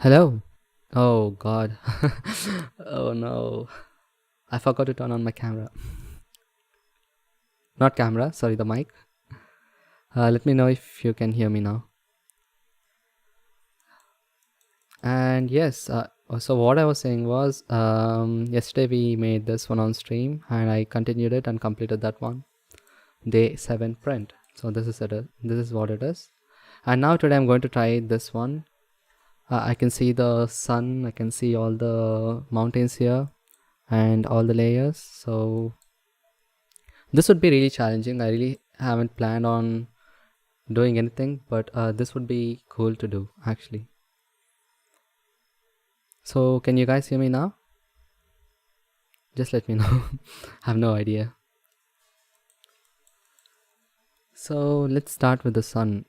Hello. Oh God. Oh no. I forgot to turn on my camera. Not camera, sorry, the mic. Let me know if you can hear me now. And yes, so what I was saying was, yesterday we made this one on stream, and I continued it and completed that one. Day 7 print. So this is it. This is what it is. And now today I'm going to try this one. I can see the sun. I can see all the mountains here and all the layers. So this would be really challenging. I really haven't planned on doing anything, but this would be cool to do actually. So can you guys hear me now? Just let me know. I have no idea. So let's start with the sun.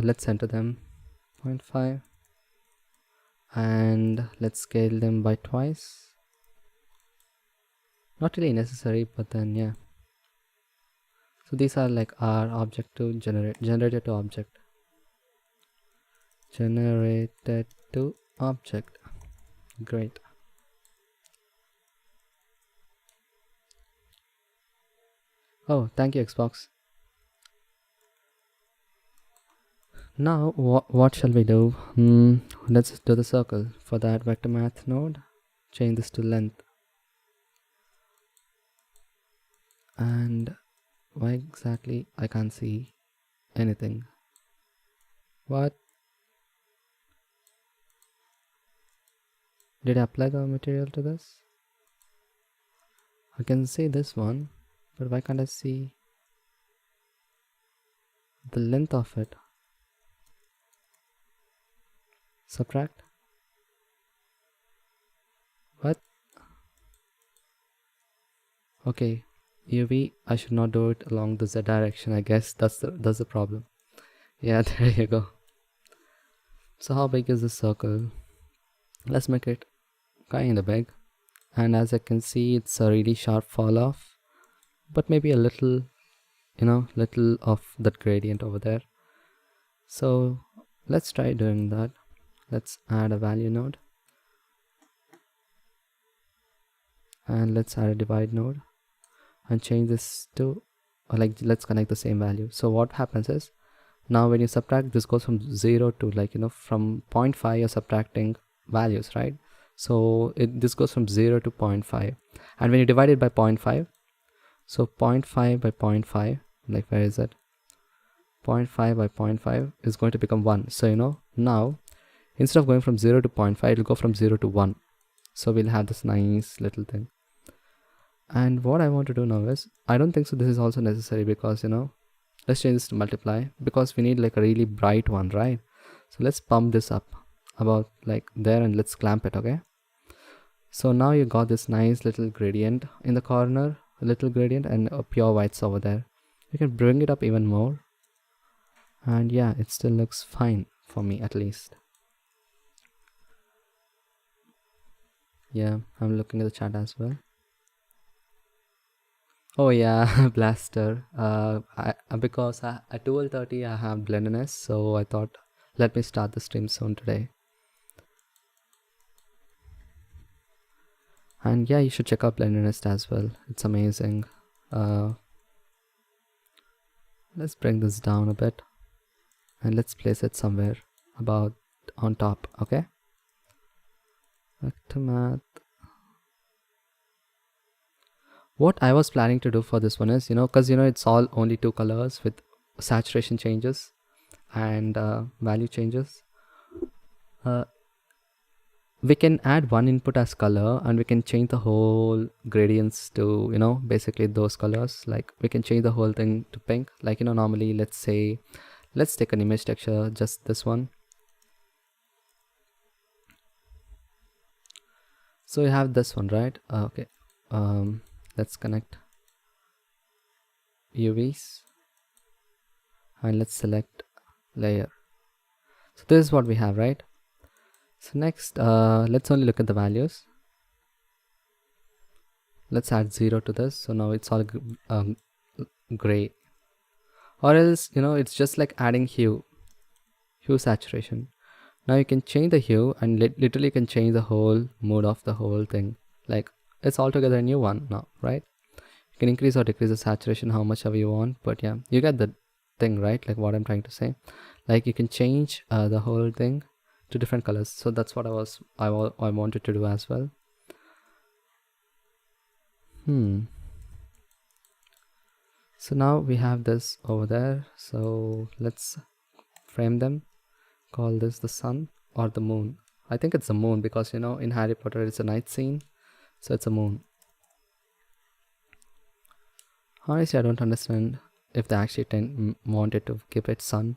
Let's enter them 0.5 and let's scale them by twice. Not really necessary, but then yeah. So these are like our object to generated to object. Generated to object. Great. Oh, thank you, Xbox. Now what shall we do? Let's do the circle. For that, vector math node, change this to length. And why exactly I can't see anything? What? Did I apply the material to this? I can see this one, but why can't I see the length of it? Subtract. What? Okay, UV, I should not do it along the Z direction. I guess that's the problem. Yeah, there you go. So how big is this circle? Let's make it kind of big. And as I can see, it's a really sharp fall off, but maybe a little, little of that gradient over there. So let's try doing that. Let's add a value node and let's add a divide node and change this to let's connect the same value. So what happens is, now when you subtract, this goes from 0 to from 0.5 you're subtracting values, right? So this goes from 0 to 0.5, and when you divide it by 0.5, so 0.5 by 0.5, where is it? 0.5 by 0.5 is going to become 1. So now instead of going from 0 to 0.5, it'll go from 0 to 1. So we'll have this nice little thing. And what I want to do now is, I don't think so this is also necessary, because let's change this to multiply, because we need a really bright one, right? So let's pump this up about there, and let's clamp it. Okay, so now you got this nice little gradient in the corner, a little gradient, and a pure whites over there. You can bring it up even more, and yeah, it still looks fine for me at least. Yeah, I'm looking at the chat as well. Oh yeah, Blaster. Because at 12:30 I have blendiness, so I thought let me start the stream soon today. And yeah, you should check out blendiness as well. It's amazing. Let's bring this down a bit, and let's place it somewhere about on top. Okay. Vector math. What I was planning to do for this one is, because it's all only 2 colors with saturation changes and value changes. We can add one input as color, and we can change the whole gradients to basically those colors. We can change the whole thing to pink. Normally, let's take an image texture, just this one. So you have this one, right? Okay. Let's connect UVs and let's select layer. So this is what we have, right? So next, let's only look at the values. Let's add 0 to this. So now it's all gray, or else it's just like adding hue saturation. Now you can change the hue and literally can change the whole mood of the whole thing. Like it's altogether a new one now, right? You can increase or decrease the saturation how much ever you want, but yeah, you get the thing, right? Like what I'm trying to say. Like you can change the whole thing to different colors. So that's what I wanted to do as well. So now we have this over there. So let's frame them. Call this the sun or the moon. I think it's the moon because, you know, in Harry Potter it's a night scene, so it's a moon. Honestly, I don't understand if they actually wanted to give it sun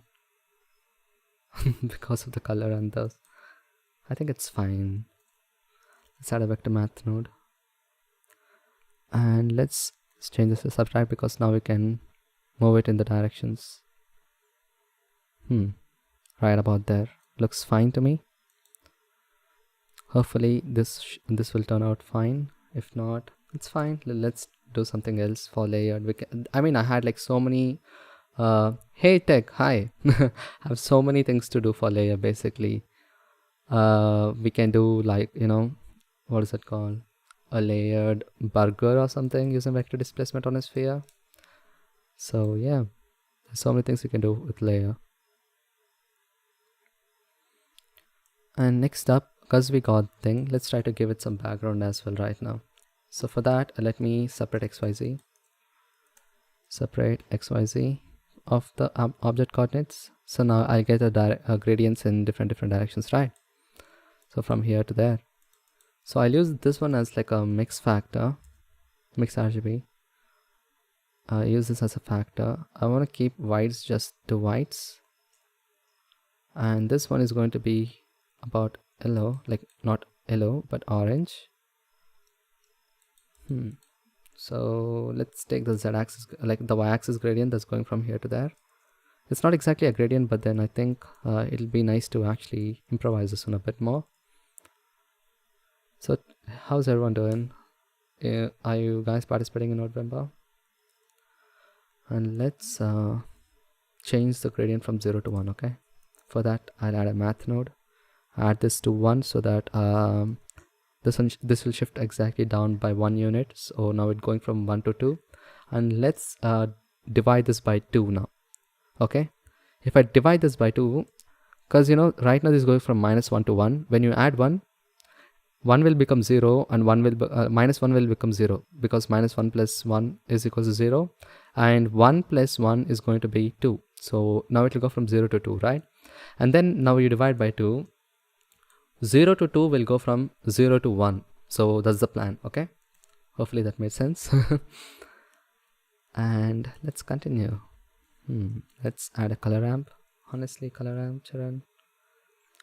because of the color and those. I think it's fine. Let's add a vector math node. And let's change this to subtract because now we can move it in the directions. Right about there. Looks fine to me. Hopefully this will turn out fine. If not, it's fine. Let's do something else for layered. I mean, I had like so many hey tech, hi. I have so many things to do for layer basically. We can do like, you know, what is it called, a layered burger or something using vector displacement on a sphere. So yeah, there's so many things you can do with layer. And next up, because we got thing, let's try to give it some background as well right now. So for that, let me separate XYZ. Separate XYZ of the object coordinates. So now I get a gradients in different directions, right? So from here to there. So I'll use this one as like a mix factor, mix RGB. Use this as a factor. I want to keep whites just to whites. And this one is going to be about yellow, like not yellow, but orange. So let's take the z-axis, like the y-axis gradient that's going from here to there. It's not exactly a gradient, but then I think it'll be nice to actually improvise this one a bit more. So how's everyone doing? Are you guys participating in Nodevember? And let's change the gradient from 0 to 1, okay? For that, I'll add a math node. Add this to 1 so that this will shift exactly down by 1 unit. So now it's going from 1 to 2. And let's divide this by 2 now. Okay, if I divide this by 2, because you know right now this is going from -1 to 1. When you add 1 will become 0 and -1 will become 0 because -1 plus 1 is equals to 0 and 1 plus 1 is going to be 2. So now it will go from 0 to 2, right? And then now you divide by 2. 0 to 2 will go from 0 to 1. So that's the plan, okay? Hopefully that made sense. And let's continue. Let's add a color ramp. Honestly, color ramp, Charan,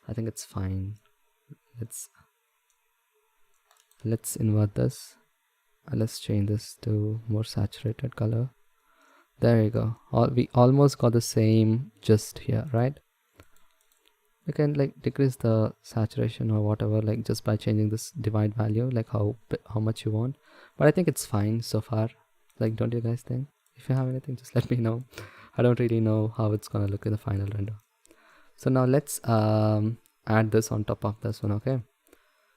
I think it's fine. Let's invert this. Let's change this to more saturated color. There you go. We almost got the same just here, right? You can like decrease the saturation or whatever, like just by changing this divide value, like how much you want. But I think it's fine so far. Like, don't you guys think? If you have anything, just let me know. I don't really know how it's gonna look in the final render. So now let's add this on top of this one, okay?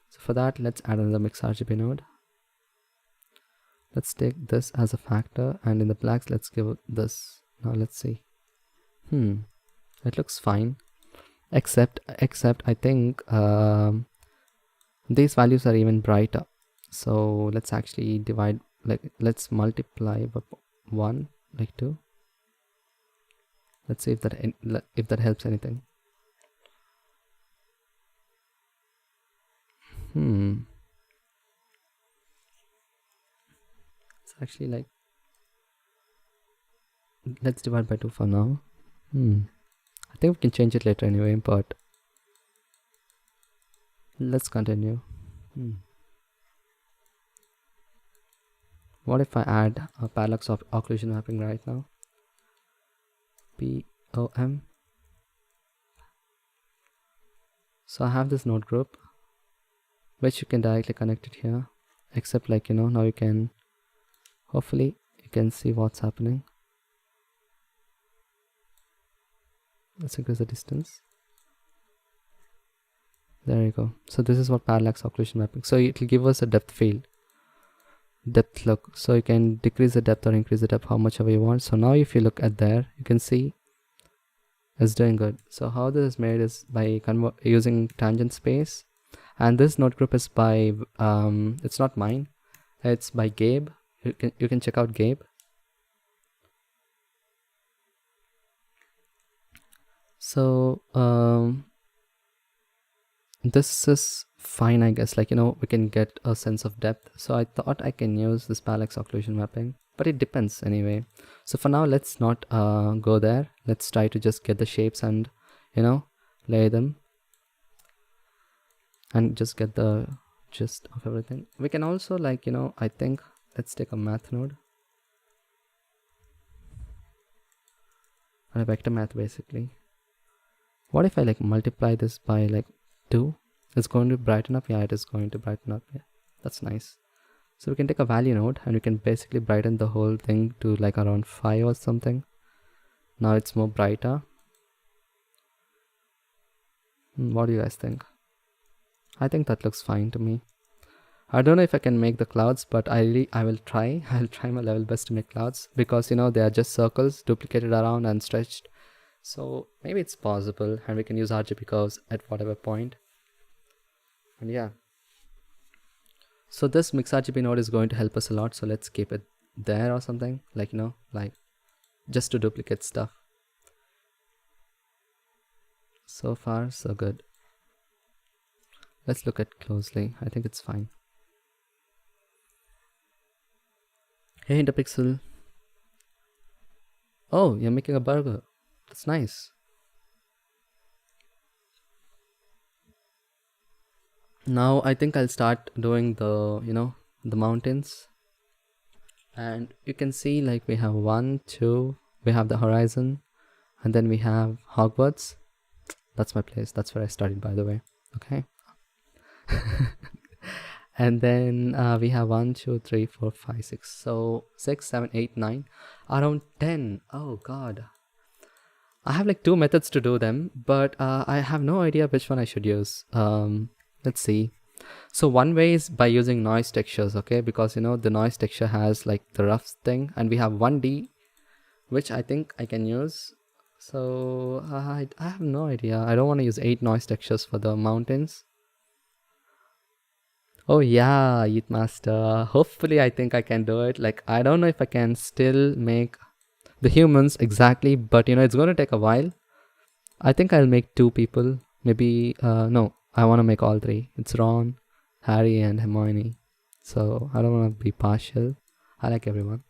So for that, let's add another mix Rgb node. Let's take this as a factor, and in the blacks, let's give this. Now let's see. It looks fine. Except I think these values are even brighter. So let's actually divide, like let's multiply by 1, like 2. Let's see if that helps anything. It's actually like, let's divide by 2 for now. I think we can change it later anyway, but let's continue. What if I add a parallax of occlusion mapping right now? POM. So I have this node group which you can directly connect it here, except like, you know, now you can, hopefully you can see what's happening. Let's increase the distance. There you go. So this is what parallax occlusion mapping. So it will give us a depth field, depth look. So you can decrease the depth or increase the depth how much ever you want. So now if you look at there, you can see it's doing good. So how this is made is by using tangent space, and this node group is by it's not mine, it's by Gabe. You can check out Gabe. So this is fine, I guess. Like, you know, we can get a sense of depth. So I thought I can use this parallax occlusion mapping, but it depends anyway. So for now, let's not go there. Let's try to just get the shapes and, you know, lay them and just get the gist of everything. We can also, like, you know, I think let's take a math node and a vector math basically. What if I like multiply this by like 2? It's going to brighten up. Yeah, it is going to brighten up. Yeah, that's nice. So we can take a value node and we can basically brighten the whole thing to like around 5 or something. Now it's more brighter. What do you guys think? I think that looks fine to me. I don't know if I can make the clouds, but I will try. I'll try my level best to make clouds, because you know they are just circles duplicated around and stretched. So maybe it's possible, and we can use RGB curves at whatever point. And yeah, so this mix RGB node is going to help us a lot. So let's keep it there or something, like, you know, like just to duplicate stuff. So far so good. Let's look at closely. I think it's fine. Hey Interpixel. Oh, you're making a burger. That's nice. Now I think I'll start doing the, you know, the mountains. And you can see like we have 1, 2, we have the horizon, and then we have Hogwarts. That's my place. That's where I studied, by the way. Okay. And then we have 1, 2, 3, 4, 5, 6. So 6, 7, 8, 9, around 10. Oh god. I have like 2 methods to do them, but I have no idea which one I should use. Let's see. So one way is by using noise textures, okay? Because you know the noise texture has like the rough thing, and we have 1D, which I think I can use. So I have no idea. I don't want to use 8 noise textures for the mountains. Oh yeah, Yeet Master. Hopefully I think I can do it. Like, I don't know if I can still make the humans exactly, but you know, it's going to take a while. I think I'll make 2 people. Maybe, no, I want to make all 3. It's Ron, Harry, and Hermione. So I don't want to be partial. I like everyone.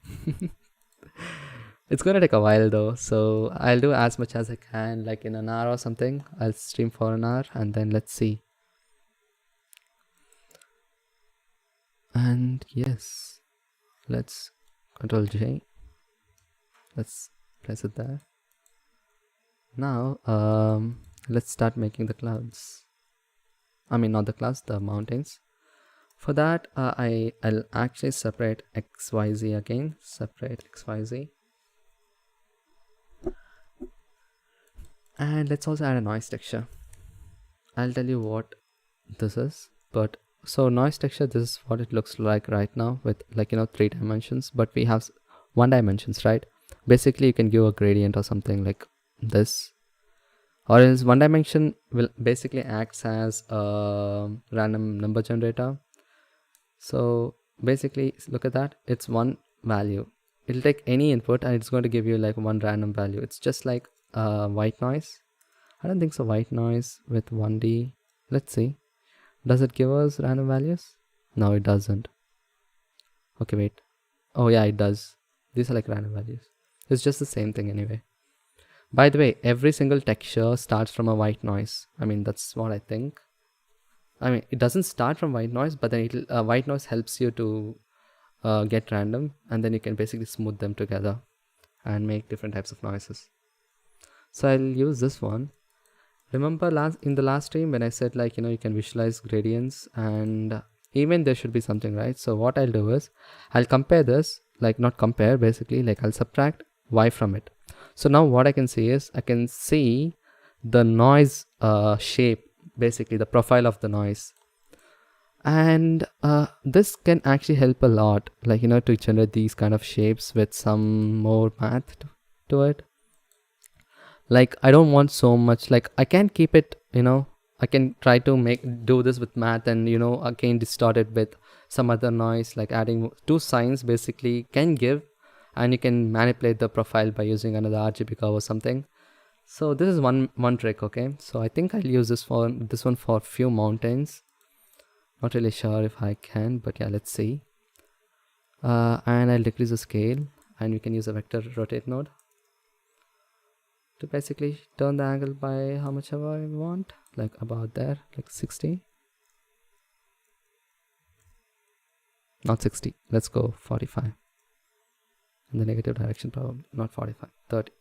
It's going to take a while though. So I'll do as much as I can, like in an hour or something. I'll stream for an hour and then let's see. And yes, let's Ctrl J. Let's place it there. Now, let's start making the clouds. I mean, not the clouds, the mountains. For that, I'll actually separate XYZ again. Separate XYZ. And let's also add a noise texture. I'll tell you what this is, but so noise texture, this is what it looks like right now with like, you know, 3 dimensions, but we have 1 dimensions, right? Basically you can give a gradient or something like this, or else 1 dimension will basically acts as a random number generator. So basically look at that, it's 1 value. It'll take any input and it's going to give you like 1 random value. It's just like white noise. I don't think so. White noise with 1D. Let's see. Does it give us random values? No, it doesn't. Okay, wait. Oh yeah, it does. These are like random values. It's just the same thing anyway. By the way, every single texture starts from a white noise. I mean, that's what I think. I mean, it doesn't start from white noise, but then white noise helps you to get random, and then you can basically smooth them together and make different types of noises. So I'll use this one. Remember in the last stream when I said like, you know, you can visualize gradients and even there should be something, right? So what I'll do is I'll compare this, like not compare, basically like I'll subtract y from it. So now what I can see is I can see the noise shape basically the profile of the noise. And this can actually help a lot, like, you know, to generate these kind of shapes with some more math to it. Like, I don't want so much, like, I can keep it, you know, I can try to do this with math and, you know, again distort it with some other noise, like adding two signs basically can give, and you can manipulate the profile by using another RGB curve or something. So this is one trick. Okay, so I think I'll use this one for few mountains. Not really sure if I can, but yeah, let's see. And I'll decrease the scale, and we can use a vector rotate node to basically turn the angle by how much ever I want, like about there, like 60. Not 60, let's go 45. In the negative direction probably, not 45, 30.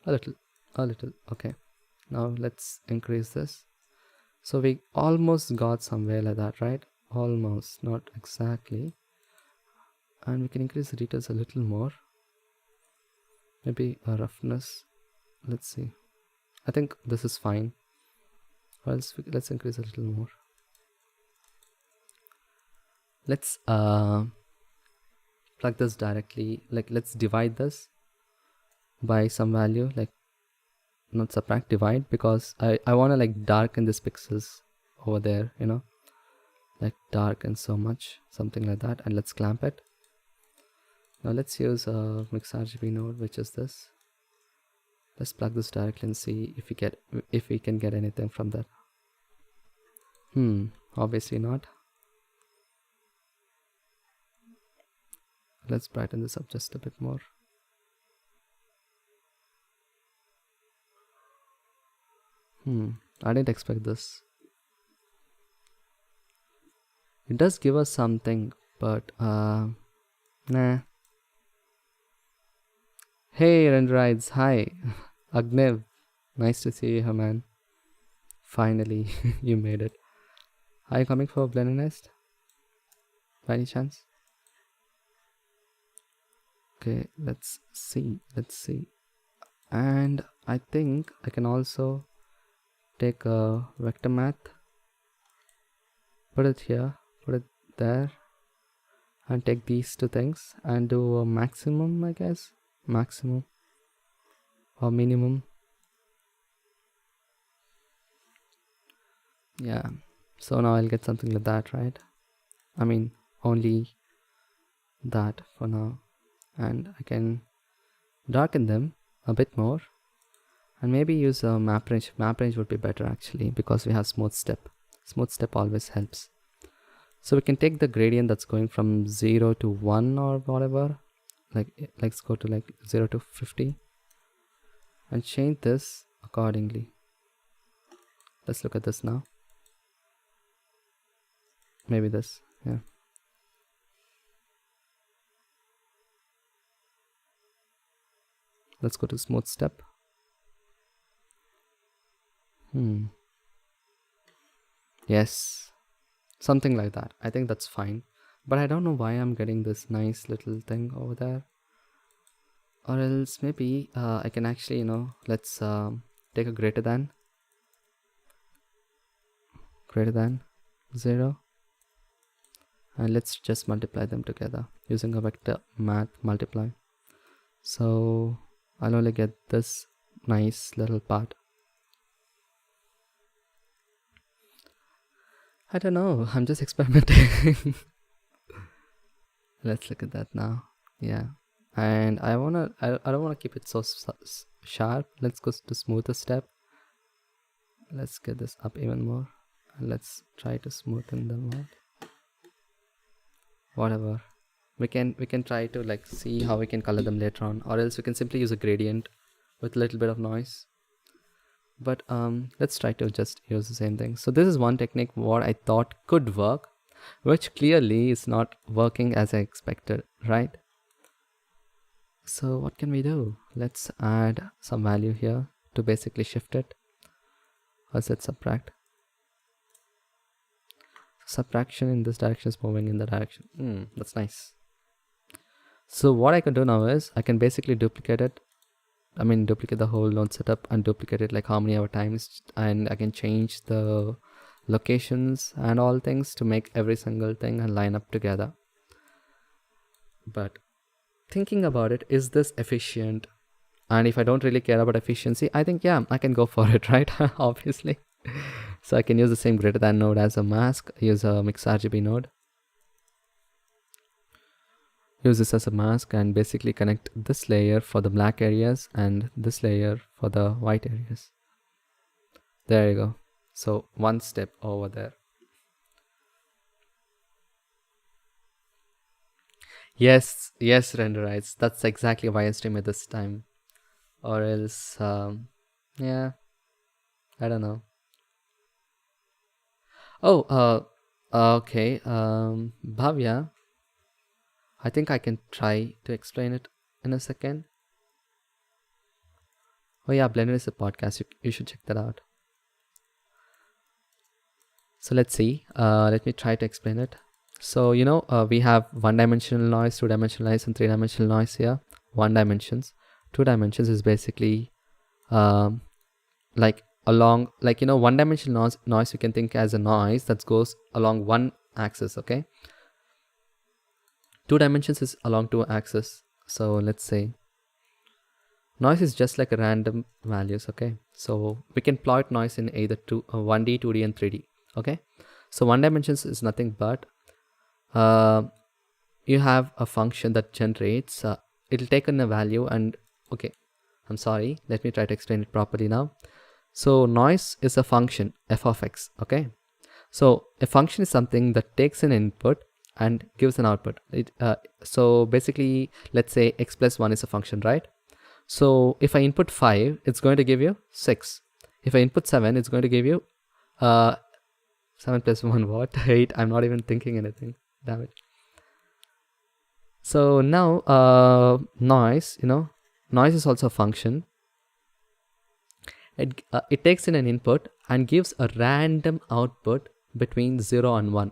A little, okay. Now let's increase this. So we almost got somewhere like that, right? Almost, not exactly. And we can increase the details a little more. Maybe a roughness. Let's see. I think this is fine. Or else let's increase a little more. Let's plug this directly. Like, let's divide this by some value, like not subtract, divide, because I want to like darken these pixels over there, you know, like darken so much, something like that. And let's clamp it. Now let's use a mix Rgb node, which is this. Let's plug this directly and see if we can get anything from that. Obviously not. Let's brighten this up just a bit more. I didn't expect this. It does give us something, but nah. Hey Renderides, hi. Agnev, nice to see you here, man. Finally, you made it. Are you coming for Blender Nest? By any chance? Okay, let's see. And I think I can also take a vector math, put it here, put it there, and take these two things and do a maximum, I guess. Maximum or minimum. Yeah, so now I'll get something like that, right? I mean, only that for now. And I can darken them a bit more and maybe use a map range. Map range would be better actually, because we have smooth step. Smooth step always helps. So we can take the gradient that's going from 0 to 1 or whatever, like let's go to like 0 to 50 and change this accordingly. Let's look at this now. Maybe this, yeah. Let's go to smooth step. Yes, something like that. I think that's fine, but I don't know why I'm getting this nice little thing over there. Or else maybe I can actually, you know, let's take a greater than 0 and let's just multiply them together using a vector math multiply. So I'll only get this nice little part. I don't know, I'm just experimenting. Let's look at that now. Yeah, and I don't wanna keep it so sharp. Let's go to smoother step. Let's get this up even more and let's try to smoothen them out. Whatever, we can try to like see how we can color them later on, or else we can simply use a gradient with a little bit of noise. But let's try to just use the same thing. So this is one technique what I thought could work, which clearly is not working as I expected, right? So what can we do? Let's add some value here to basically shift it. Or is it subtract? Subtraction in this direction is moving in the direction. That's nice. So what I can do now is I can basically duplicate it I mean duplicate the whole node setup and duplicate it like how many ever times, and I can change the locations and all things to make every single thing and line up together. But thinking about it, is this efficient? And if I don't really care about efficiency, I think yeah, I can go for it, right? Obviously. So I can use the same greater than node as a mask, use a mix RGB node, use this as a mask, and basically connect this layer for the black areas and this layer for the white areas. There you go. So one step over there. Yes, renderites. That's exactly why I stream it this time. Or else, yeah, I don't know. Oh, okay. Bhavya, I think I can try to explain it in a second. Oh yeah, Blender is a podcast. You should check that out. So let's see. Let me try to explain it. So we have one-dimensional noise, two-dimensional noise, and three-dimensional noise here. One dimensions. Two dimensions is basically like along, like one-dimensional noise you can think as a noise that goes along one axis. Okay. Two dimensions is along two axes. So let's say noise is just like a random values. Okay. So we can plot noise in either 1D, 2D, and 3D. Okay. So one dimensions is nothing but you have a function that generates, it'll take in a value and okay, I'm sorry, let me try to explain it properly now. So noise is a function f of x. Okay, so a function is something that takes an input and gives an output. So basically, let's say x plus 1 is a function, right? So if I input 5, it's going to give you 6. If I input 7, it's going to give you 7 plus 1 what? 8. I'm not even thinking anything. Damn it. So now noise, noise is also a function. It takes in an input and gives a random output between 0 and 1.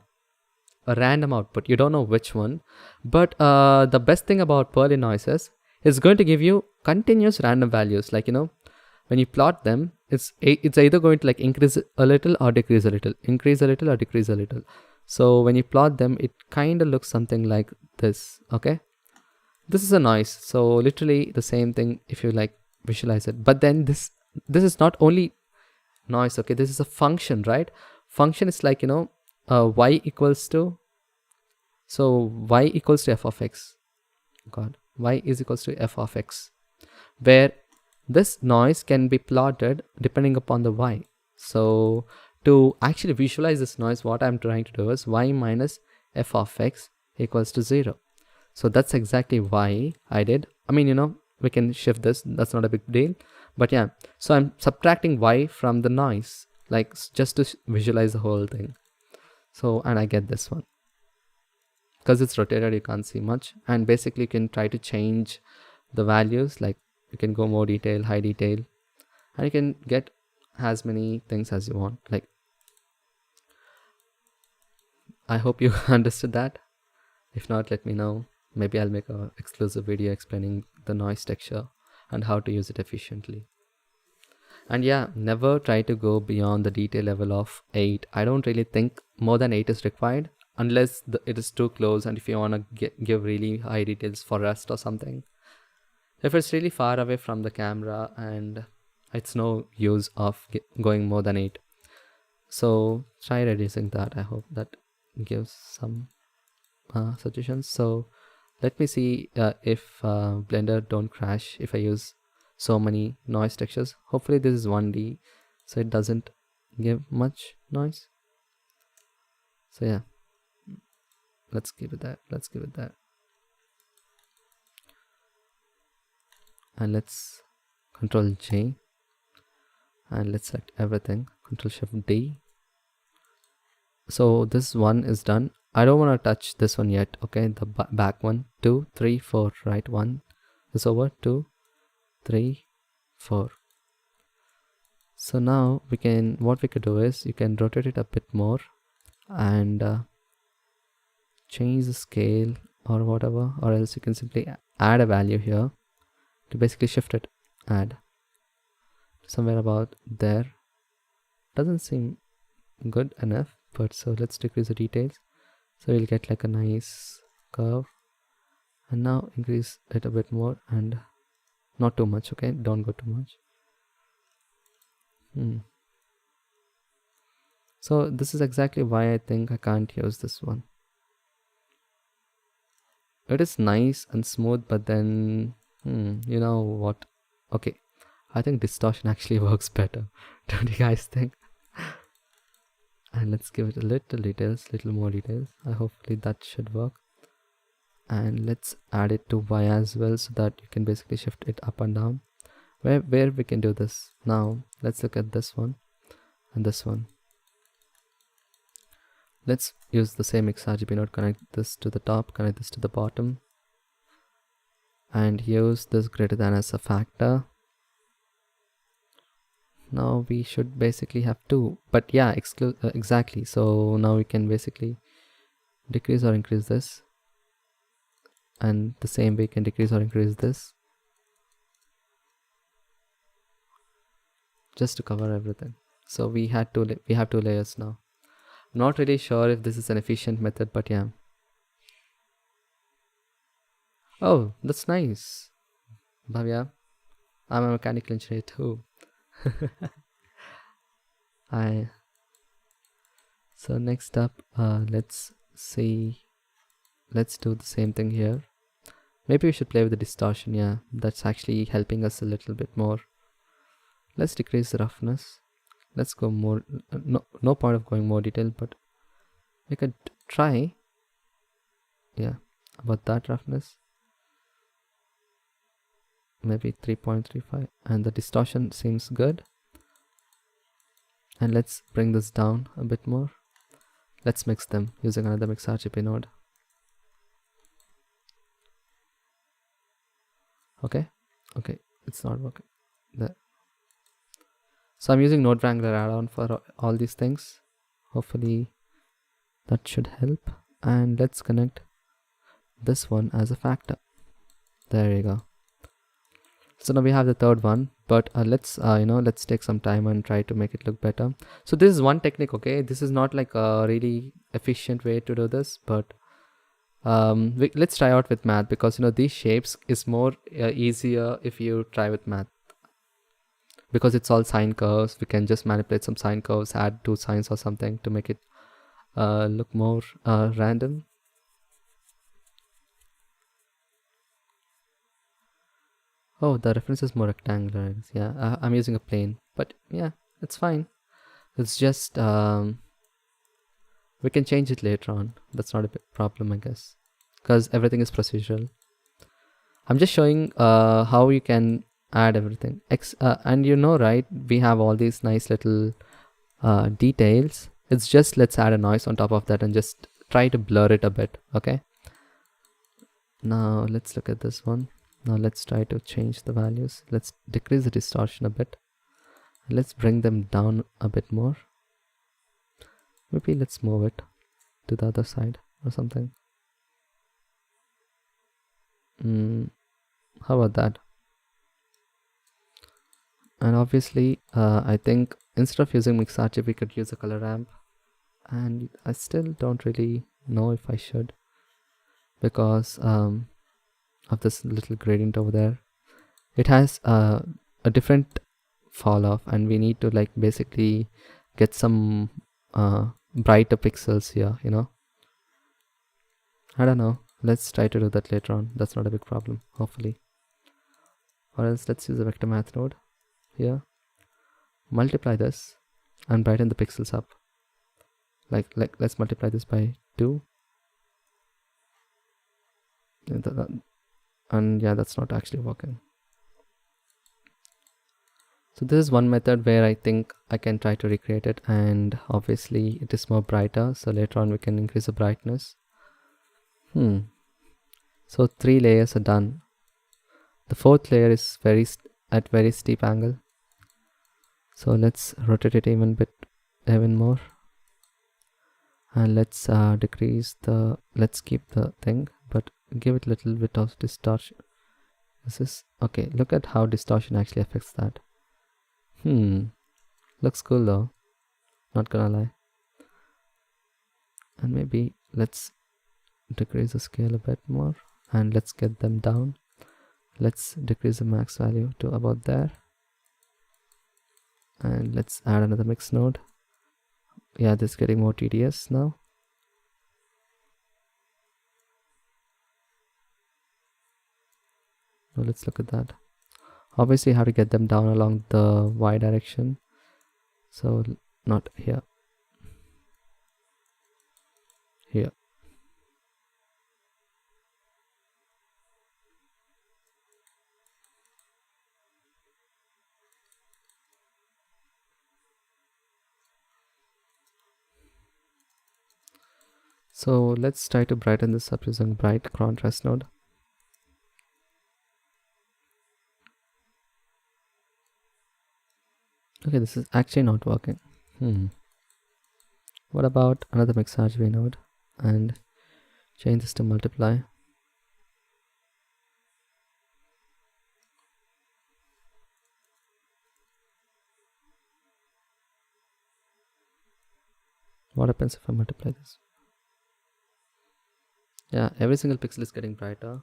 A random output. You don't know which one. But the best thing about Perl noises is going to give you continuous random values. Like, when you plot them, it's either going to like increase a little or decrease a little, increase a little or decrease a little. So when you plot them, it kind of looks something like this. Okay, this is a noise. So literally the same thing if you like visualize it. But then this is not only noise. Okay, this is a function, right? Function is like y equals to, so y equals to f of x. God, y is equals to f of x, where this noise can be plotted depending upon the y. So to actually visualize this noise, what I'm trying to do is y minus f of x equals to 0. So that's exactly why I did. I mean, we can shift this. That's not a big deal. But yeah, so I'm subtracting y from the noise, like just to visualize the whole thing. So, and I get this one. Because it's rotated, you can't see much. And basically you can try to change the values, like you can go more detail, high detail, and you can get as many things as you want. Like, I hope you understood that. If not, let me know. Maybe I'll make an exclusive video explaining the noise texture and how to use it efficiently. And yeah, never try to go beyond the detail level of 8. I don't really think more than 8 is required, unless it is too close and if you want to give really high details for rust or something. If it's really far away from the camera, and it's no use of going more than 8. So try reducing that. I hope that gives some suggestions. So let me see if Blender don't crash if I use so many noise textures. Hopefully this is 1D, so it doesn't give much noise. So yeah, let's give it that. Let's give it that. And let's Control J and let's select everything. Control Shift D. So this one is done. I don't want to touch this one yet. Okay, the back one. 2, 3, 4. Right, 1 is over. 2, 3, 4. So now we can, what we could do is you can rotate it a bit more and change the scale or whatever, or else you can simply add a value here to basically shift it. add somewhere about there. Doesn't seem good enough, but so let's decrease the details, so you'll get like a nice curve. And now increase it a bit more, and not too much, okay? Don't go too much. So this is exactly why I think I can't use this one. It is nice and smooth, but then you know what? Okay, I think distortion actually works better. Don't you guys think? And let's give it a little more details. Hopefully that should work. And let's add it to Y as well, so that you can basically shift it up and down. Where we can do this now. Let's look at this one and this one. Let's use the same Rgb node. Connect this to the top, connect this to the bottom, and use this greater than as a factor. Now we should basically have 2, but yeah, exactly. So now we can basically decrease or increase this, and the same way can decrease or increase this, just to cover everything. So we have 2 layers now. Not really sure if this is an efficient method, but yeah. Oh, that's nice, Bhavya. I'm a mechanical engineer too. So next up, let's do the same thing here. Maybe we should play with the distortion. Yeah, that's actually helping us a little bit more. Let's decrease the roughness. Let's go more. No point of going more detailed, but we could try. Yeah, about that roughness. Maybe 3.35, and the distortion seems good. And let's bring this down a bit more. Let's mix them using another mix Rgb node. Okay, it's not working there. So I'm using Node Wrangler add-on for all these things. Hopefully that should help. And let's connect this one as a factor. There you go. So now we have the third one, but let's take some time and try to make it look better. So this is one technique, okay? This is not like a really efficient way to do this, but let's try out with math, because these shapes is more easier if you try with math, because it's all sine curves. We can just manipulate some sine curves, add 2 sines or something to make it look more random. Oh, the reference is more rectangular. Yeah, I'm using a plane, but yeah, it's fine. It's just we can change it later on. That's not a big problem, I guess, because everything is procedural. I'm just showing how you can add everything. And right, we have all these nice little details. It's just let's add a noise on top of that and just try to blur it a bit. Okay, now let's look at this one. Now let's try to change the values. Let's decrease the distortion a bit. Let's bring them down a bit more. Maybe let's move it to the other side or something. How about that? And obviously I think instead of using Mix-Rgb, we could use a color ramp, and I still don't really know if I should, because of this little gradient over there. It has a different fall off, and we need to like basically get some brighter pixels here, I don't know. Let's try to do that later on. That's not a big problem, hopefully. Or else let's use a vector math node here, multiply this and brighten the pixels up. Like let's multiply this by 2. And yeah, that's not actually working. So this is one method where I think I can try to recreate it, and obviously it is more brighter, so later on we can increase the brightness. So 3 layers are done. The 4th layer is at very steep angle, so let's rotate it even more, and let's let's keep the thing, but give it a little bit of distortion. This is okay. Look at how distortion actually affects that. Looks cool though, not gonna lie. And maybe let's decrease the scale a bit more, and let's get them down. Let's decrease the max value to about there, and let's add another mix node. Yeah, this is getting more tedious now. Now let's look at that. Obviously you have to get them down along the y direction, so not here, here. So let's try to brighten this up using bright contrast node. Okay, this is actually not working. What about another mix Rgb node and change this to multiply? What happens if I multiply this? Yeah, every single pixel is getting brighter.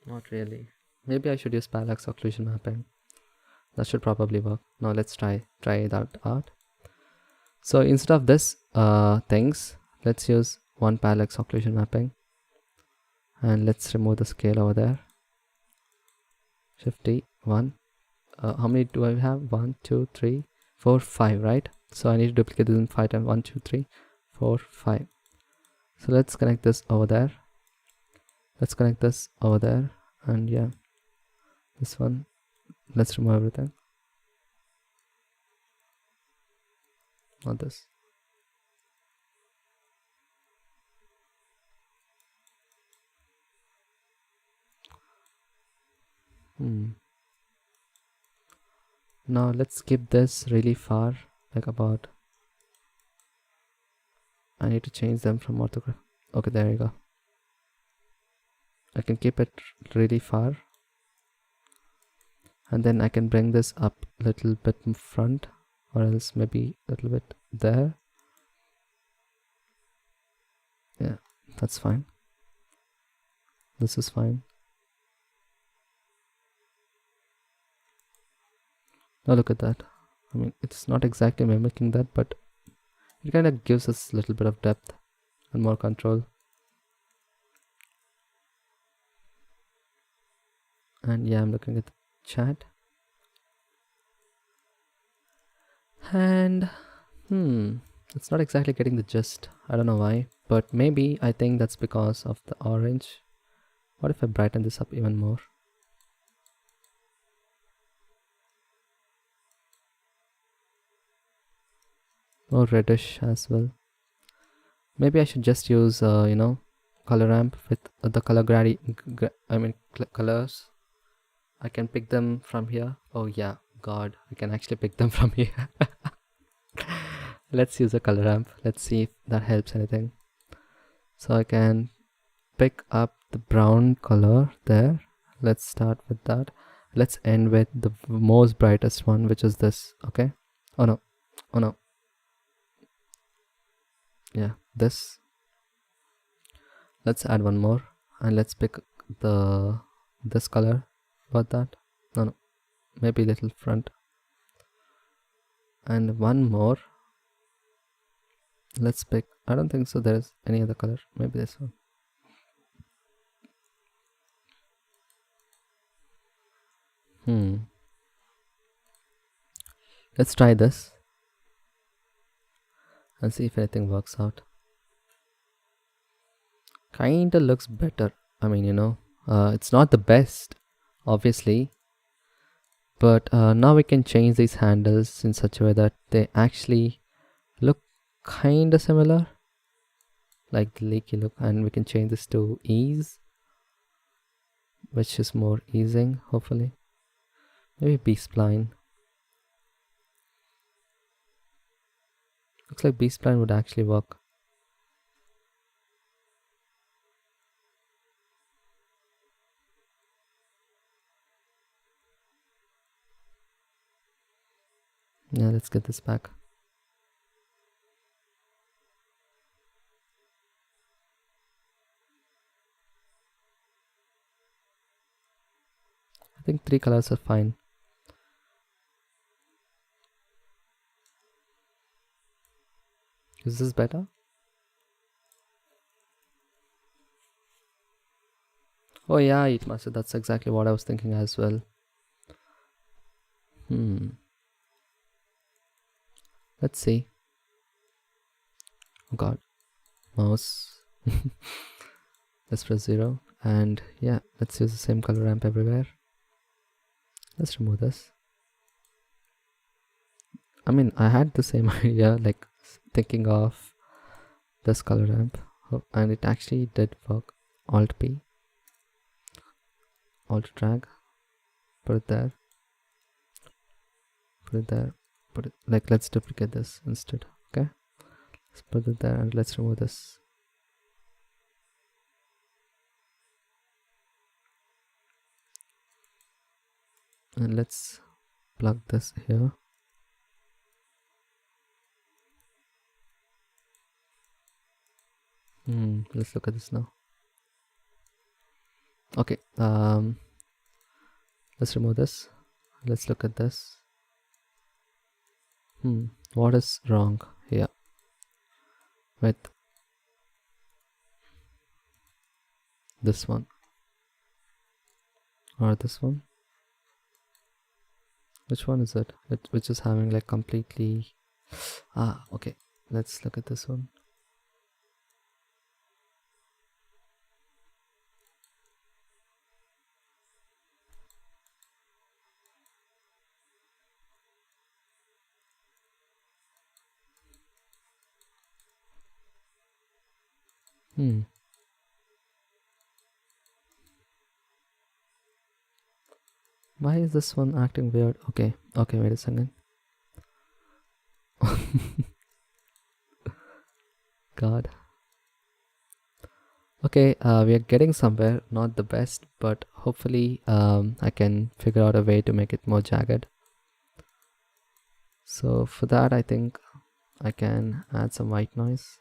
Not really. Maybe I should use parallax occlusion mapping. That should probably work. Now let's try that out. So instead of this things, let's use one parallax occlusion mapping, and let's remove the scale over there. Shift D, 1. How many do I have? 1, 2, 3, 4, 5, right? So I need to duplicate this in 5 times. 1, 2, 3, 4, 5. So let's connect this over there. Let's connect this over there, and yeah, this one. Let's remove everything. Not this. Now let's keep this really far, like about. I need to change them from orthograph. Okay, there you go. I can keep it really far, and then I can bring this up a little bit in front, or else maybe a little bit there. Yeah, that's fine. This is fine. Now look at that. I mean, it's not exactly mimicking that, but it kind of gives us a little bit of depth and more control. And yeah, I'm looking at the chat, and it's not exactly getting the gist. I don't know why, but maybe I think that's because of the orange. What if I brighten this up even more? More reddish as well. Maybe I should just use color ramp with the color colors. I can pick them from here. Oh yeah, god, I can actually pick them from here. Let's use a color ramp. Let's see if that helps anything. So I can pick up the brown color there. Let's start with that. Let's end with the most brightest one, which is this. Okay. Oh no. Yeah, this. Let's add one more, and let's pick this color. About that? No, maybe little front, and one more. Let's pick. I don't think so there's any other color. Maybe this one. Let's try this and see if anything works out. Kinda looks better. I mean, it's not the best, obviously, but now we can change these handles in such a way that they actually look kinda similar, like the leaky look, and we can change this to ease, which is more easing, hopefully. Maybe B-spline. Looks like B-spline would actually work. Yeah, let's get this back. I think 3 colors are fine. Is this better? Oh yeah, it must. That's exactly what I was thinking as well. Let's see. Oh god. Mouse. Let's press 0. And yeah, let's use the same color ramp everywhere. Let's remove this. I mean, I had the same idea, like thinking of this color ramp. Oh, and it actually did work. Alt P. Alt drag. Put it there. Put it there. Put it like, let's duplicate this instead. Okay. Let's put it there and let's remove this. And let's plug this here. Let's look at this now. Okay, let's remove this. Let's look at this. What is wrong here with this one or this one? Which one is it? Which is having like completely okay, let's look at this one. Why is this one acting weird? Okay, wait a second. God. Okay, we are getting somewhere. Not the best, but hopefully I can figure out a way to make it more jagged. So for that, I think I can add some white noise.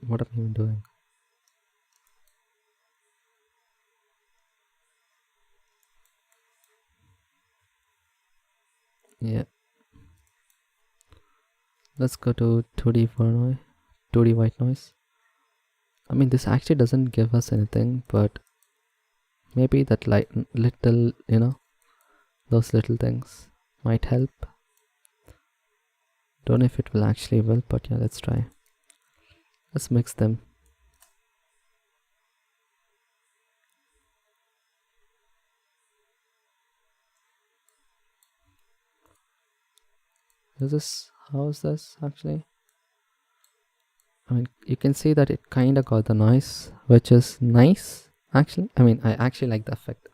What am I even doing? Yeah. Let's go to 2D white noise. I mean, this actually doesn't give us anything, but maybe that little, those little things might help. Don't know if it will actually will, but yeah, let's try. Let's mix them. How is this actually? I mean, you can see that it kind of got the noise, which is nice actually. I mean, I actually like the effect.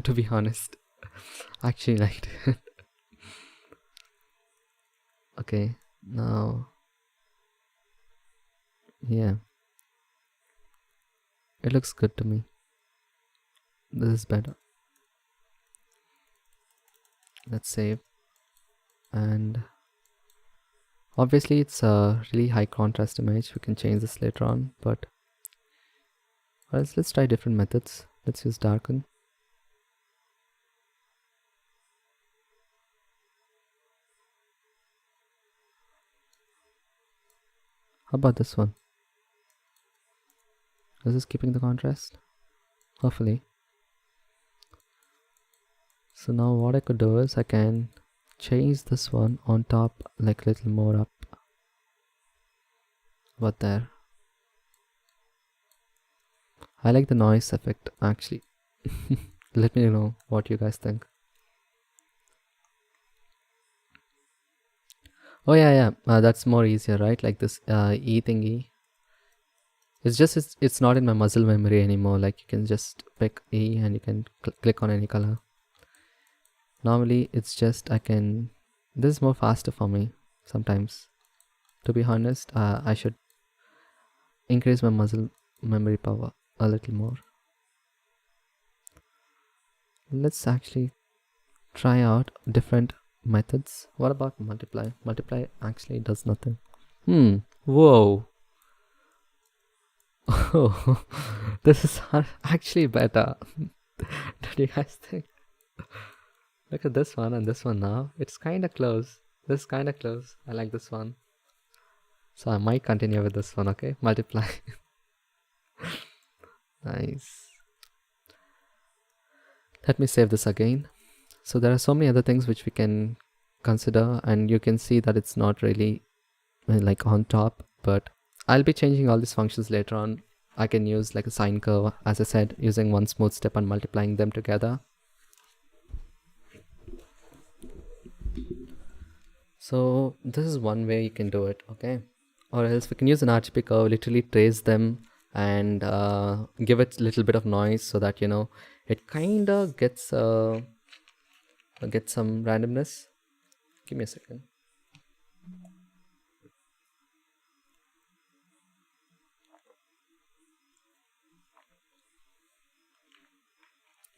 To be honest, I actually liked it. Okay, now yeah, it looks good to me. This is better. Let's save. And obviously it's a really high contrast image. We can change this later on, but let's try different methods. Let's use Darken. How about this one? Is this keeping the contrast? Hopefully. So now what I could do is I can change this one on top, like a little more up. About there. I like the noise effect actually. Let me know what you guys think. Oh yeah, that's more easier, right? Like this E thingy. It's just it's not in my muscle memory anymore. Like you can just pick E and you can click on any color. Normally it's just this is more faster for me sometimes. To be honest, I should increase my muscle memory power a little more. Let's actually try out different methods. What about multiply? Multiply actually does nothing. Whoa. Oh, this is actually better. What do you guys think? Look at this one and this one now. It's kind of close. This is kind of close. I like this one. So I might continue with this one, okay? Multiply. Nice. Let me save this again. So there are so many other things which we can consider, and you can see that it's not really like on top, but I'll be changing all these functions later on. I can use like a sine curve, as I said, using one smooth step and multiplying them together. So this is one way you can do it, okay? Or else we can use an Rgb curve, literally trace them and give it a little bit of noise so that, you know, it kind of gets some randomness. Give me a second.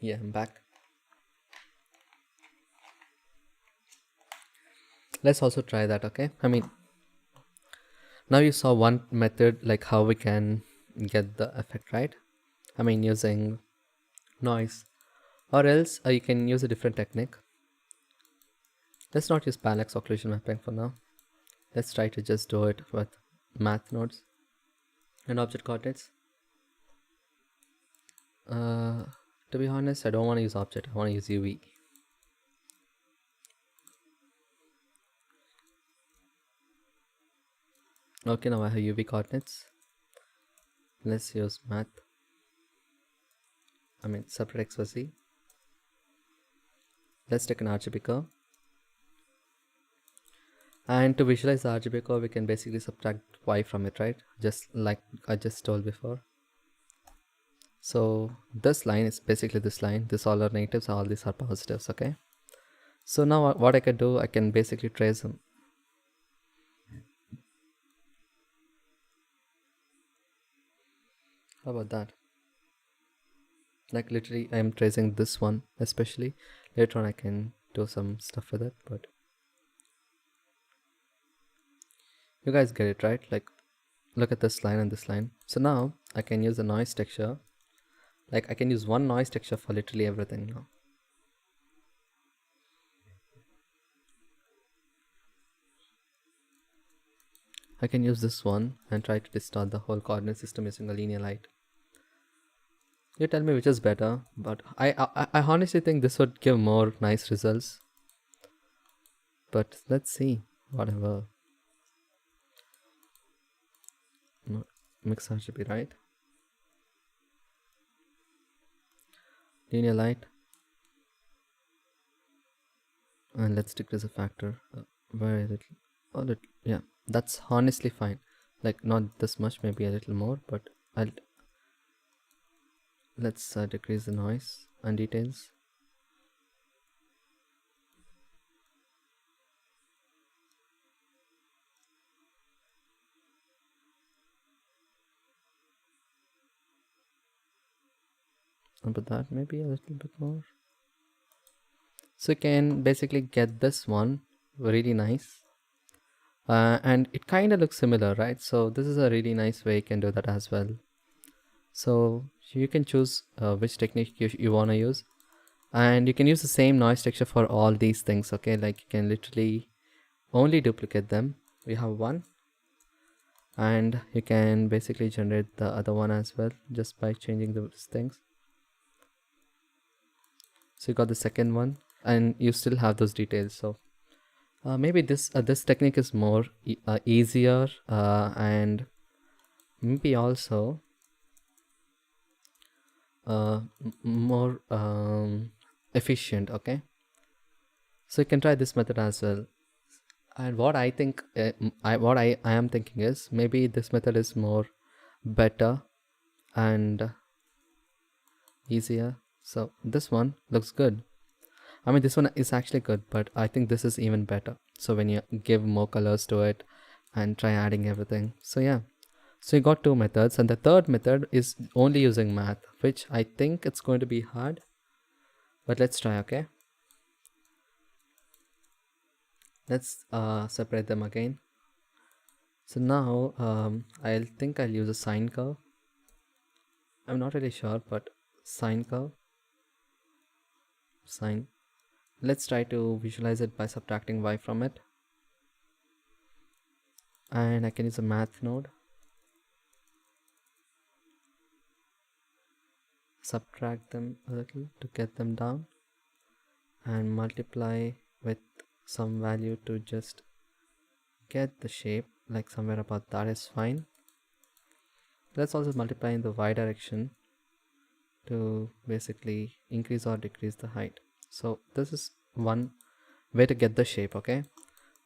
Yeah, I'm back. Let's also try that, okay? I mean, now you saw one method, like how we can get the effect, right? I mean, using noise. Or else you can use a different technique. Let's not use Parallax occlusion mapping for now. Let's try to just do it with math nodes and object coordinates. To be honest, I don't want to use object, I want to use UV. Okay, now I have UV coordinates. Let's use math. I mean separate X for Z. Let's take an Rgb curve. And to visualize the Rgb curve, we can basically subtract Y from it, right? Just like I just told before. So this line is basically this line. This all are negatives, all these are positives, okay? So now what I can do, I can basically trace them. How about that? Like literally I am tracing this one especially. Later on I can do some stuff with it, but you guys get it, right? Like look at this line and this line. So now I can use a noise texture. Like I can use one noise texture for literally everything now. I can use this one and try to distort the whole coordinate system using a linear light. You tell me which is better, but I honestly think this would give more nice results. But let's see, whatever. Mix RGB, right? Linear light. And let's decrease the factor very little. A little, yeah, that's honestly fine. Like not this much, maybe a little more, but let's decrease the noise and details. But that maybe a little bit more. So you can basically get this one really nice. And it kind of looks similar, right? So this is a really nice way you can do that as well. So you can choose which technique you want to use, and you can use the same noise texture for all these things, okay? Like you can literally only duplicate them. We have one, and you can basically generate the other one as well just by changing those things. So you got the second one and you still have those details. So maybe this technique is more easier and maybe also more efficient, okay? So you can try this method as well. And what I think what I am thinking is maybe this method is more better and easier. So this one looks good. I mean, this one is actually good, but I think this is even better. So when you give more colors to it and try adding everything. So yeah, so you got two methods, and the third method is only using math, which I think it's going to be hard, but let's try. Okay, let's separate them again. So now I'll use a sine curve. I'm not really sure, but sine curve, sine. Let's try to visualize it by subtracting y from it. And I can use a math node. Subtract them a little to get them down. And multiply with some value to just get the shape, like somewhere about that is fine. Let's also multiply in the y direction to basically increase or decrease the height. So this is one way to get the shape. Okay,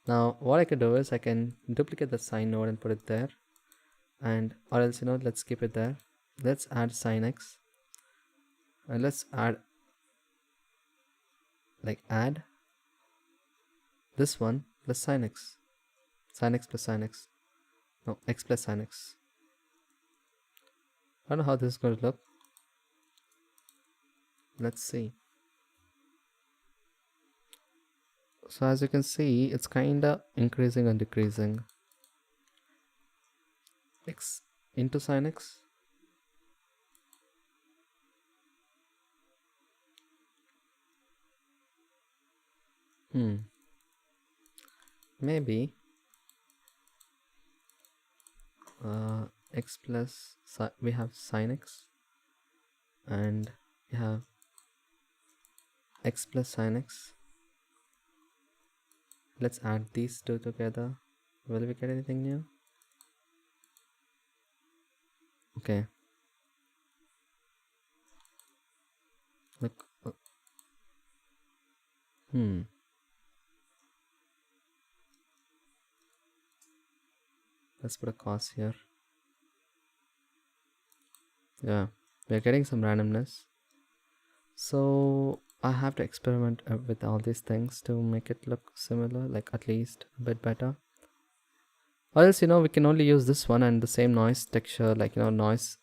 now what I could do is I can duplicate the sine node and put it there, and or else let's keep it there. Let's add sine x, and let's add this one plus sine x, sine x plus sine x, no, x plus sine x. I don't know how this is going to look. Let's see. So as you can see, it's kinda increasing and decreasing. X into sine x. Maybe x plus we have sine x, and we have x plus sine x. Let's add these two together. Will we get anything new? Okay. Look. Let's put a cos here. Yeah, we're getting some randomness. So I have to experiment with all these things to make it look similar, like at least a bit better. Or else, we can only use this one and the same noise texture, like, noise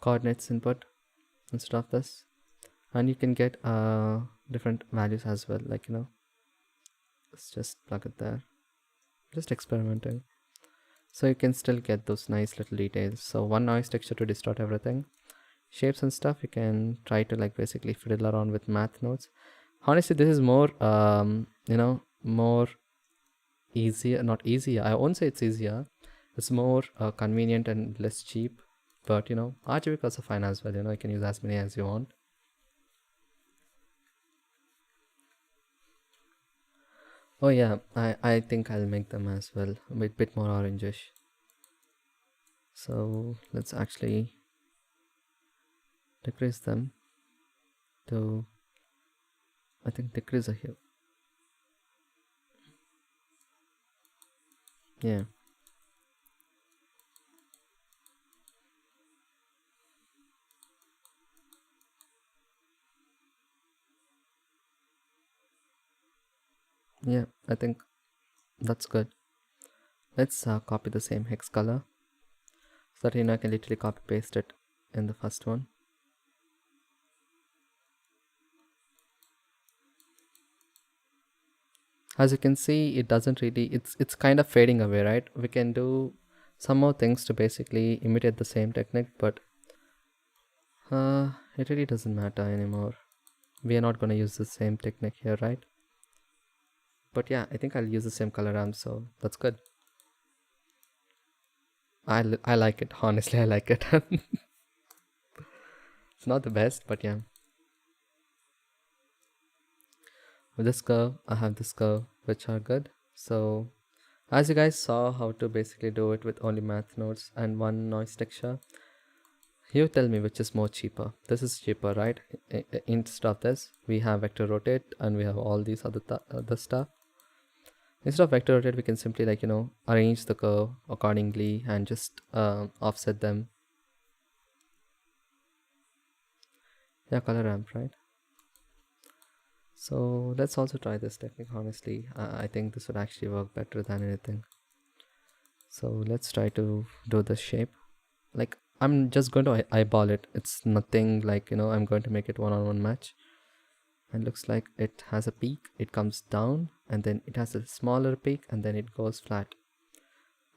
coordinates input instead of this. And you can get different values as well, like, let's just plug it there. Just experimenting. So you can still get those nice little details. So one noise texture to distort everything. Shapes and stuff, you can try to basically fiddle around with math nodes. Honestly, this is more more easier, not easier, I won't say it's easier, it's more convenient and less cheap, but RGB colors are fine as well. You can use as many as you want. Oh yeah, I think I'll make them as well a bit more orangish. So let's actually decrease them to, I think, decrease a hue. Yeah. Yeah, I think that's good. Let's copy the same hex color so that I can literally copy paste it in the first one. As you can see, it doesn't really, it's kind of fading away, right? We can do some more things to basically imitate the same technique, but it really doesn't matter anymore. We are not going to use the same technique here, right? But yeah, I think I'll use the same color ramp, so that's good. I like it, honestly. I like it. It's not the best, but yeah. With this curve, I have this curve, which are good. So as you guys saw how to basically do it with only math nodes and one noise texture, you tell me which is more cheaper. This is cheaper, right? Instead of this, we have vector rotate and we have all these other stuff. Instead of vector rotate, we can simply arrange the curve accordingly and just offset them. Yeah, color ramp, right? So let's also try this technique. Honestly, I think this would actually work better than anything. So let's try to do the shape. Like, I'm just going to eyeball it. It's nothing like, I'm going to make it one-on-one match. And looks like it has a peak, it comes down, and then it has a smaller peak, and then it goes flat.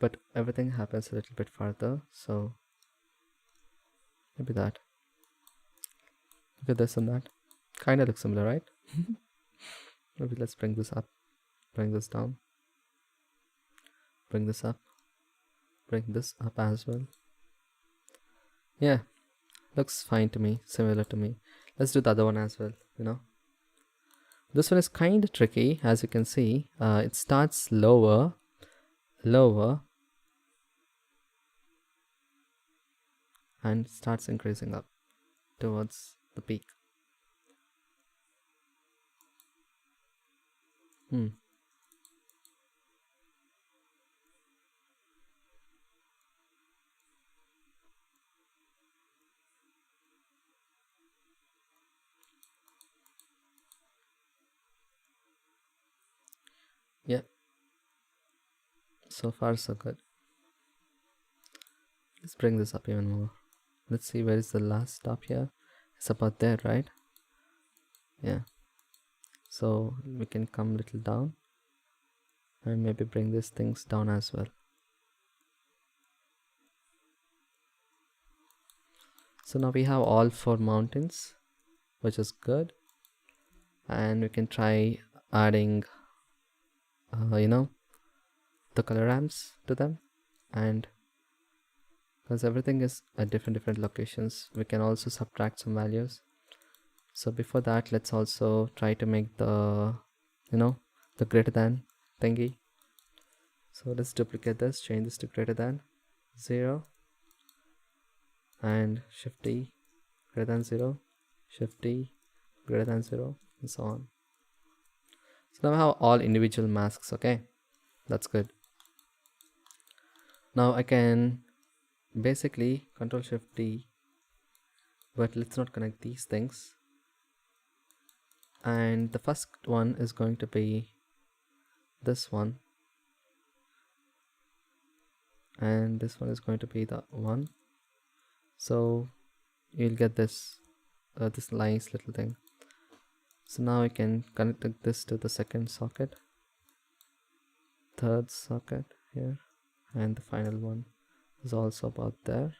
But everything happens a little bit farther, so maybe that. Look at this and that. Kind of looks similar, right? Maybe let's bring this up, bring this down, bring this up, bring this up as well. Yeah, looks fine to me, similar to me. Let's do the other one as well, This one is kind of tricky, as you can see. It starts lower, and starts increasing up towards the peak. Yeah, so far so good. Let's bring this up even more. Let's see, where is the last stop here? It's about there, right? Yeah, so we can come a little down and maybe bring these things down as well. So now we have all 4 mountains, which is good, and we can try adding the color ramps to them, and because everything is at different locations, we can also subtract some values. So before that, let's also try to make the the greater than thingy. So let's duplicate this, change this to greater than 0, and shift D, greater than 0, shift D, greater than 0, and so on. So now I have all individual masks. Okay, that's good. Now I can basically Control Shift D, but let's not connect these things. And the first one is going to be this one, and this one is going to be the one. So you'll get this this nice little thing. So now I can connect this to the second socket, third socket here, and the final one is also about there.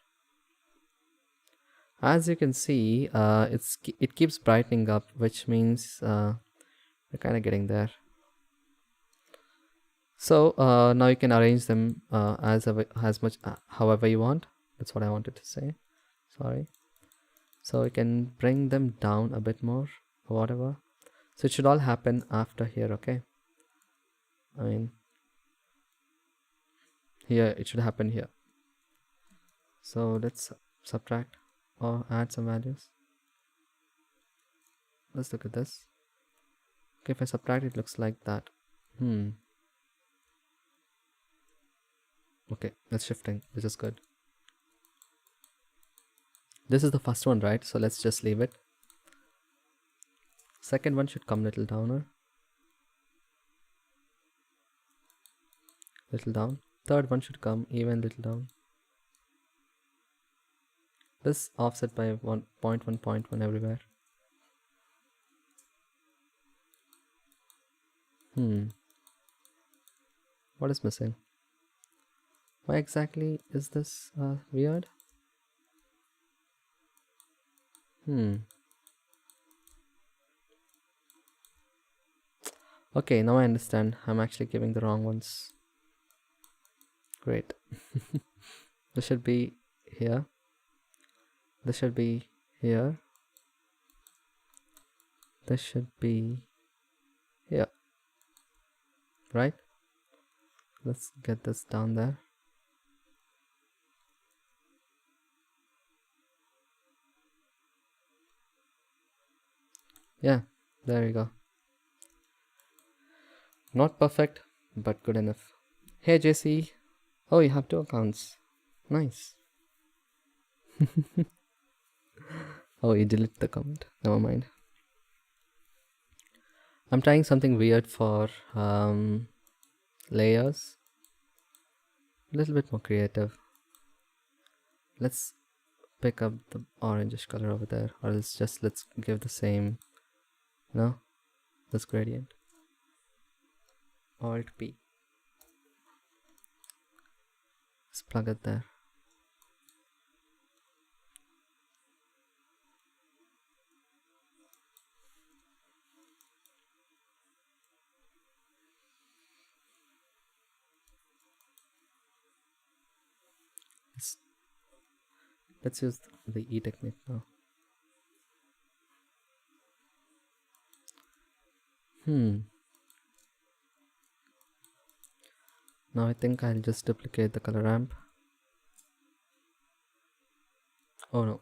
As you can see, it keeps brightening up, which means we're kind of getting there. So now you can arrange them as much however you want. That's what I wanted to say. Sorry. So you can bring them down a bit more or whatever. So it should all happen after here. Okay, I mean here it should happen here. So let's subtract or add some values. Let's look at this. Okay, if I subtract, it looks like that. Okay, that's shifting, which is good. This is the first one, right? So let's just leave it. Second one should come little downer, little down. Third one should come even little down. This offset by 1.1 everywhere. What is missing? Why exactly is this weird? Okay, now I understand. I'm actually giving the wrong ones. Great. This should be here. This should be here. This should be here. Right? Let's get this down there. Yeah, there you go. Not perfect, but good enough. Hey JC. Oh, you have 2 accounts. Nice. Oh, you deleted the comment. Never mind. I'm trying something weird for layers. A little bit more creative. Let's pick up the orangish color over there, or else just let's give the same, this gradient. Alt P. Let's plug it there. Let's use the E technique now. Now I think I'll just duplicate the color ramp. Oh no.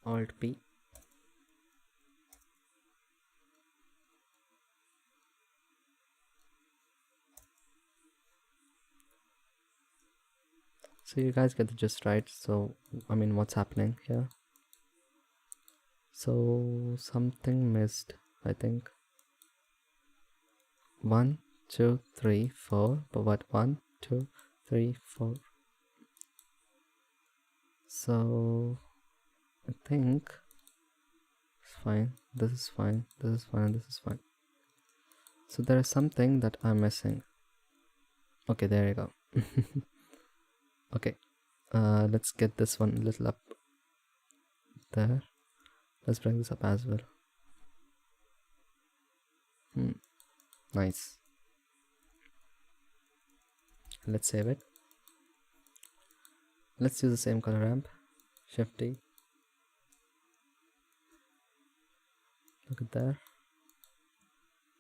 Alt P. So you guys get the gist, right? So I mean, what's happening here? So something missed, I think. 1, 2, 3, 4. But what? 1, 2, 3, 4. So I think it's fine. This is fine. This is fine. This is fine. So there is something that I'm missing. Okay, there you go. Okay, let's get this one a little up there. Let's bring this up as well. Nice. Let's save it. Let's use the same color ramp. Shift D. Look at there.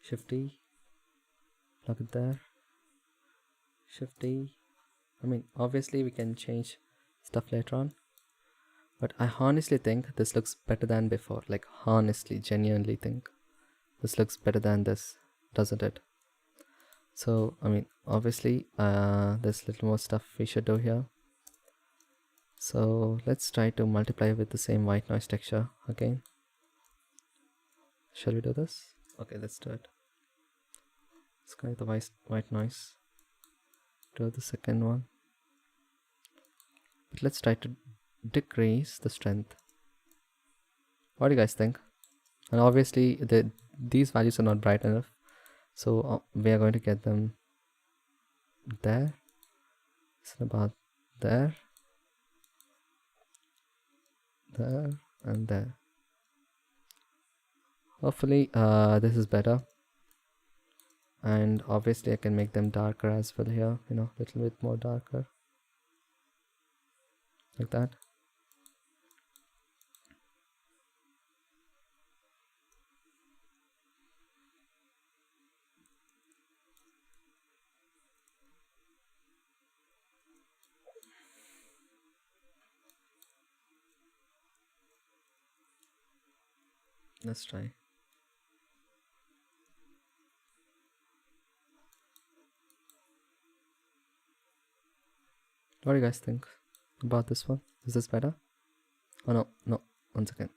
Shift D. Look at there. Shift D. I mean, obviously we can change stuff later on, but I honestly think this looks better than before. Like, honestly, genuinely think this looks better than this, doesn't it? So I mean, obviously there's a little more stuff we should do here. So let's try to multiply with the same white noise texture again. Shall we do this? Okay, let's do it. Let's connect the white noise. Do the second one. But let's try to decrease the strength. What do you guys think? And obviously these values are not bright enough, so we are going to get them there. It's about there, there, and there. Hopefully this is better, and obviously I can make them darker as well here, a little bit more darker, like that. Let's try. What do you guys think about this one? Is this better? Oh no, 1 second.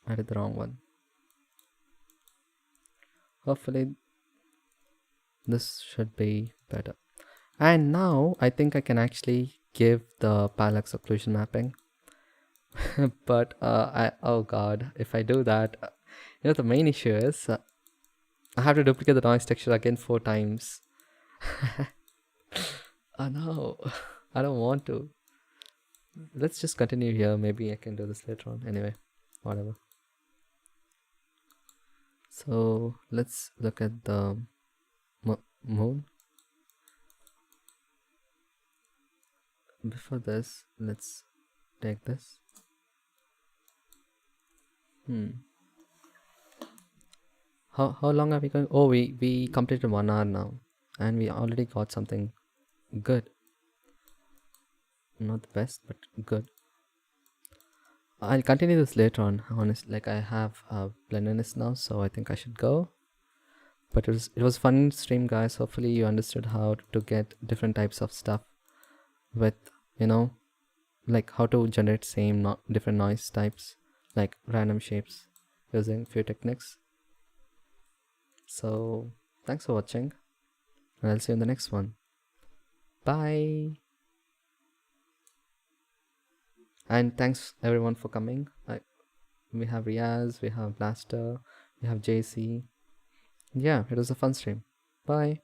I did the wrong one. Hopefully this should be better. And now I think I can actually give the parallax occlusion mapping. But oh god, if I do that, the main issue is I have to duplicate the noise texture again 4 times. Oh no, I don't want to. Let's just continue here. Maybe I can do this later on. Anyway, whatever. So let's look at the moon. Before this, let's take this. How long are we going? Oh, we completed 1 hour now, and we already got something good. Not the best, but good. I'll continue this later on. Honestly, like, I have blendiness now, so I think I should go. But it was fun stream, guys. Hopefully you understood how to get different types of stuff with, like how to generate different noise types, like random shapes. using few techniques. So thanks for watching, and I'll see you in the next one. Bye. And thanks everyone for coming. We have Riaz, we have Blaster, we have JC. Yeah, it was a fun stream. Bye.